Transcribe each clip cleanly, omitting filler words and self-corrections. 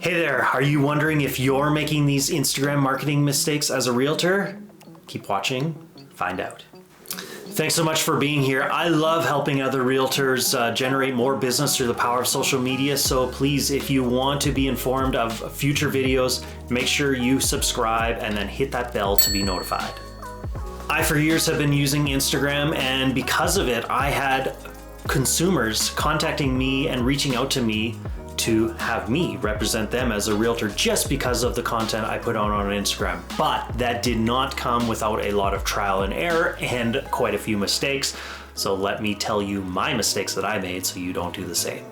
Hey there, are you wondering if you're making these Instagram marketing mistakes as a realtor? Keep watching, find out. Thanks so much for being here. I love helping other realtors generate more business through the power of social media. So please, if you want to be informed of future videos, make sure you subscribe and then hit that bell to be notified. I, for years, have been using Instagram, and because of it, I had consumers contacting me and reaching out to me to have me represent them as a realtor just because of the content I put on Instagram. But that did not come without a lot of trial and error and quite a few mistakes. So let me tell you my mistakes that I made so you don't do the same.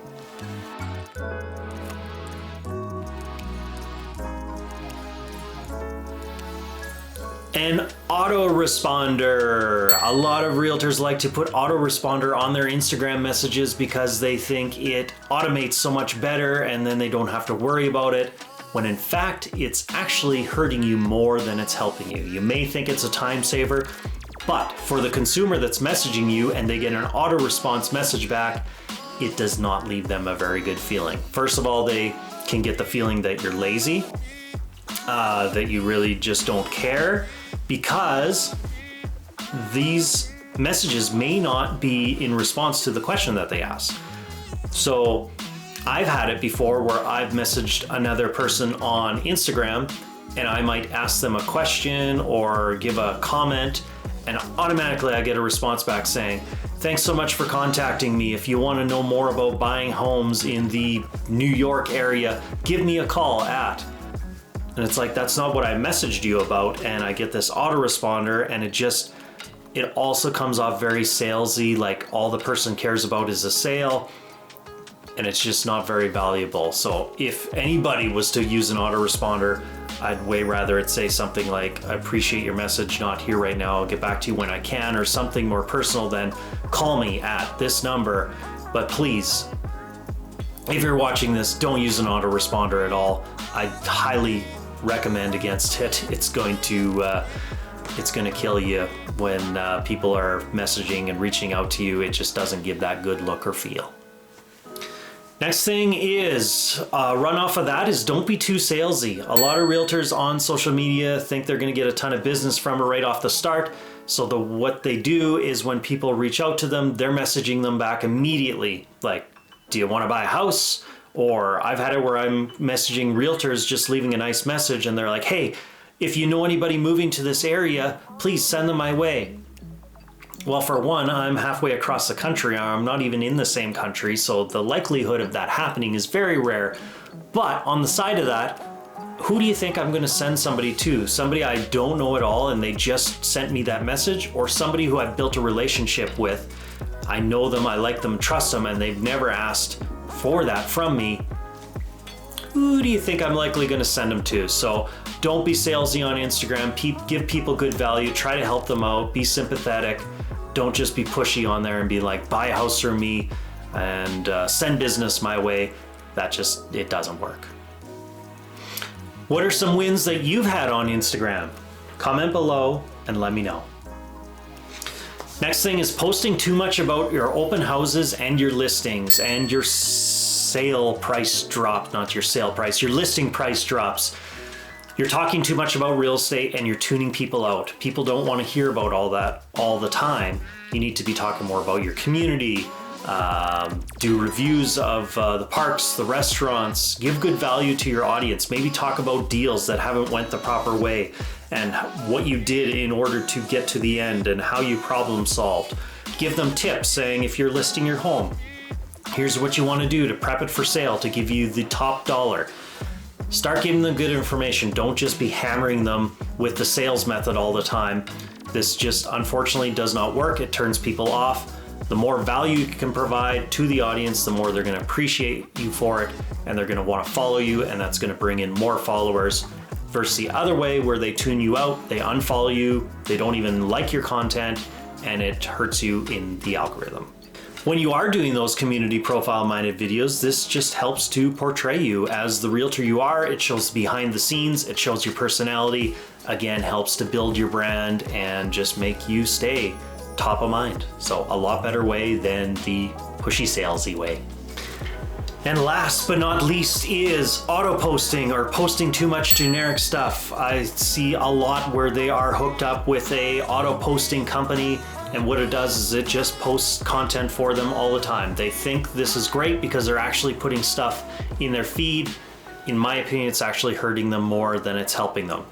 An autoresponder. A lot of realtors like to put autoresponder on their Instagram messages because they think it automates so much better and then they don't have to worry about it, when in fact it's actually hurting you more than it's helping you. You may think it's a time saver, but for the consumer that's messaging you and they get an auto response message back, it does not leave them a very good feeling. First of all, they can get the feeling that you're lazy, that you really just don't care, because these messages may not be in response to the question that they ask. So I've had it before where I've messaged another person on Instagram and I might ask them a question or give a comment, and automatically I get a response back saying, "Thanks so much for contacting me. If you want to know more about buying homes in the New York area, give me a call at..." And it's like, that's not what I messaged you about. And I get this autoresponder, and it also comes off very salesy, like all the person cares about is a sale, and it's just not very valuable. So if anybody was to use an autoresponder, I'd way rather it say something like, "I appreciate your message, not here right now, I'll get back to you when I can," or something more personal than "call me at this number." But please, if you're watching this, don't use an autoresponder at all. I highly recommend against it. It's going to kill you when people are messaging and reaching out to you. It just doesn't give that good look or feel. Next thing is, run off of that, is don't be too salesy. A lot of realtors on social media think they're going to get a ton of business from it right off the start. So what they do is when people reach out to them, they're messaging them back immediately. Like, "Do you want to buy a house?" Or I've had it where I'm messaging realtors, just leaving a nice message, and they're like, "Hey, if you know anybody moving to this area, please send them my way." Well, for one, I'm halfway across the country. I'm not even in the same country, so the likelihood of that happening is very rare. But on the side of that, who do you think I'm going to send somebody to? Somebody I don't know at all and they just sent me that message, or somebody who I've built a relationship with? I know them, I like them, trust them, and they've never asked for that from me. Who do you think I'm likely going to send them to? So don't be salesy on Instagram. Give people good value. Try to help them out. Be sympathetic. Don't just be pushy on there and be like, "Buy a house from me and send business my way." It doesn't work. What are some wins that you've had on Instagram? Comment below and let me know. Next thing is posting too much about your open houses and your listings and your sale price drop, not your sale price, your listing price drops. You're talking too much about real estate and you're tuning people out. People don't want to hear about all that all the time. You need to be talking more about your community, do reviews of the parks, the restaurants, give good value to your audience. Maybe talk about deals that haven't went the proper way and what you did in order to get to the end and how you problem solved. Give them tips saying, if you're listing your home, here's what you want to do to prep it for sale to give you the top dollar. Start giving them good information. Don't just be hammering them with the sales method all the time. This just unfortunately does not work. It turns people off. The more value you can provide to the audience, the more they're going to appreciate you for it, and they're going to want to follow you, and that's going to bring in more followers. Versus the other way where they tune you out, they unfollow you, they don't even like your content, and it hurts you in the algorithm. When you are doing those community profile minded videos, this just helps to portray you as the realtor you are. It shows behind the scenes, it shows your personality, again, helps to build your brand and just make you stay top of mind. So a lot better way than the pushy salesy way. And last but not least is auto posting or posting too much generic stuff. I see a lot where they are hooked up with a auto posting company, and what it does is it just posts content for them all the time. They think this is great because they're actually putting stuff in their feed. In my opinion, it's actually hurting them more than it's helping them.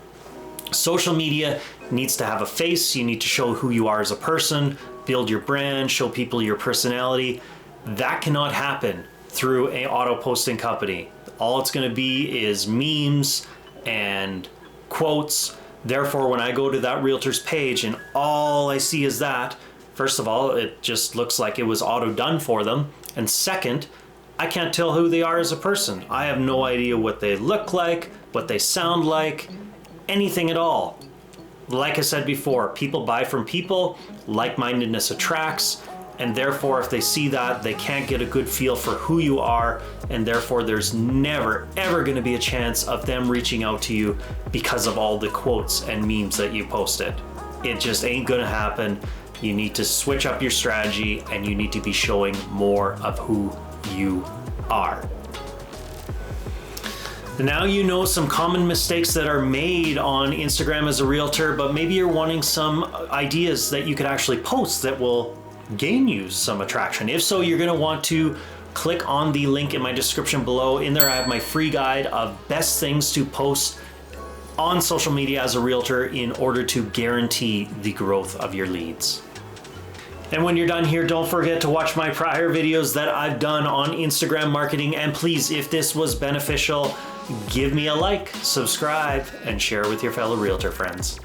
Social media needs to have a face. You need to show who you are as a person, build your brand, show people your personality. That cannot happen through a auto posting company. All it's going to be is memes and quotes. Therefore, when I go to that realtor's page and all I see is that, first of all, it just looks like it was auto done for them. And second, I can't tell who they are as a person. I have no idea what they look like, what they sound like, anything at all. Like I said before, people buy from people, like-mindedness attracts, and therefore if they see that, they can't get a good feel for who you are, and therefore there's never ever going to be a chance of them reaching out to you because of all the quotes and memes that you posted. It just ain't going to happen. You need to switch up your strategy, and you need to be showing more of who you are. Now you know some common mistakes that are made on Instagram as a realtor, but maybe you're wanting some ideas that you could actually post that will gain you some attraction. If so, you're going to want to click on the link in my description below. In there I have my free guide of best things to post on social media as a realtor in order to guarantee the growth of your leads. And when you're done here, don't forget to watch my prior videos that I've done on Instagram marketing. And please, if this was beneficial, give me a like, subscribe, and share with your fellow realtor friends.